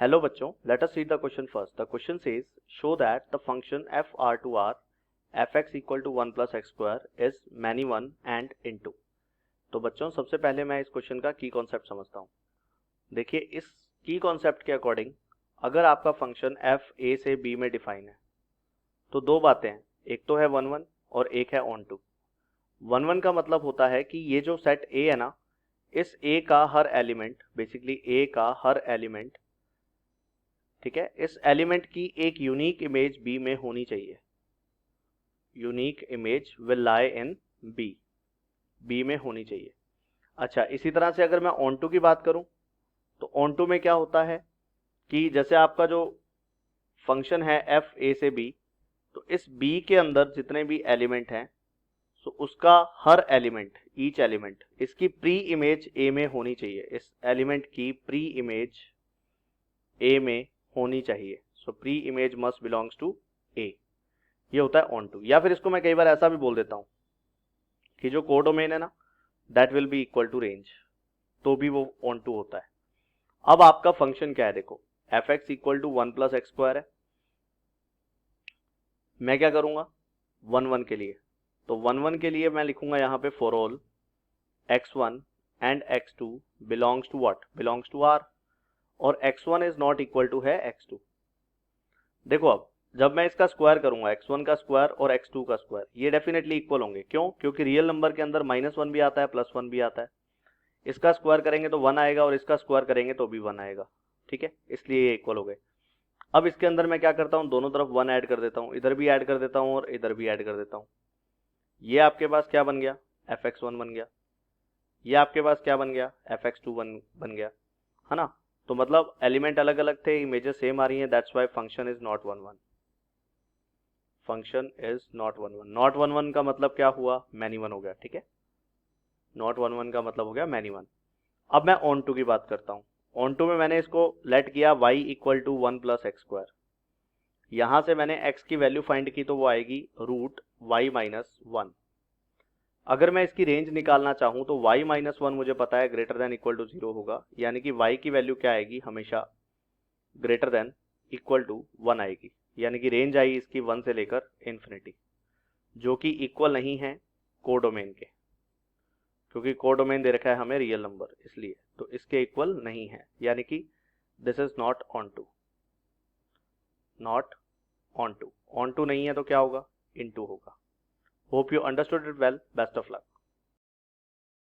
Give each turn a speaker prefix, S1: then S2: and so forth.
S1: Hello बच्चों, let us read the question first. The question says show that the function f R to R f x equal to 1 plus x square is many one and into. तो बच्चों सबसे पहले मैं इस question का की concept समझता हूँ. देखिए, इस की कॉन्सेप्ट के अकॉर्डिंग अगर आपका फंक्शन एफ ए से बी में डिफाइन है तो दो बातें हैं. एक तो है वन वन और एक है ऑन टू. वन वन का मतलब होता है कि ये जो सेट ए है ना, इस ए का हर एलिमेंट, बेसिकली ए का हर एलिमेंट, ठीक है, इस एलिमेंट की एक यूनिक इमेज बी में होनी चाहिए. Unique image will lie in B, B में होनी चाहिए. अच्छा, इसी तरह से अगर मैं ऑन टू की बात करूं तो ऑन टू में क्या होता है कि जैसे आपका जो फंक्शन है एफ ए से बी, तो इस बी के अंदर जितने भी एलिमेंट हैं तो उसका हर एलिमेंट, ईच एलिमेंट, इसकी प्री इमेज ए में होनी चाहिए. इस एलिमेंट की प्री इमेज ए में होनी चाहिए. So pre image must belongs to A. ये होता है ऑन टू. या फिर इसको मैं कई बार ऐसा भी बोल देता हूं कि जो कोडोमेन है ना, that will be equal to range, तो भी वो ऑन टू होता है. अब आपका फंक्शन क्या है, देखो f x equal to 1 plus x square है. मैं क्या करूंगा वन वन के लिए, तो वन वन के लिए मैं लिखूंगा यहां पे for all x1 and x2 belongs to what, belongs to r, और x1 is not equal to है x2. देखो अब जब मैं इसका स्क्वायर करूंगा x1 का स्क्वायर और x2 का स्क्वायर, ये डेफिनेटली इक्वल होंगे. क्यों? क्योंकि रियल नंबर के अंदर -1 भी आता है, +1 भी आता है. इसका स्क्वायर करेंगे तो 1 आएगा और इसका स्क्वायर करेंगे तो भी 1 आएगा. ठीक है, इसलिए ये इक्वल हो गए. अब इसके अंदर मैं क्या करता हूँ, दोनों तरफ 1 ऐड कर देता हूँ, इधर भी ऐड कर देता हूँ और इधर भी ऐड कर देता हूँ. ये आपके पास क्या बन गया, fx1 बन गया. ये आपके पास क्या बन गया, fx2 बन गया, है ना. तो मतलब एलिमेंट अलग अलग थे, इमेजेस सेम आ रही हैं. That's why function is not one one. Function is not one one. Not one one का मतलब क्या हुआ, मैनी वन हो गया. ठीक है, नॉट वन वन का मतलब हो गया मैनी वन. अब मैं ऑन टू की बात करता हूँ. ऑन टू में मैंने इसको लेट किया y equal to 1 plus x square. यहां से मैंने x की वैल्यू फाइंड की तो वो आएगी रूट y माइनस 1. अगर मैं इसकी रेंज निकालना चाहूं तो y माइनस 1 मुझे पता है ग्रेटर देन इक्वल टू 0 होगा, यानी कि y की वैल्यू क्या आएगी, हमेशा ग्रेटर देन इक्वल टू 1 आएगी. यानी कि रेंज आई इसकी 1 से लेकर इन्फिनिटी, जो कि इक्वल नहीं है कोडोमेन के, क्योंकि कोडोमेन दे रखा है हमें रियल नंबर, इसलिए तो इसके इक्वल नहीं है. यानी कि this is not onto, not onto. Onto नहीं है तो क्या होगा, इन टू होगा. Hope you understood it well. Best of luck.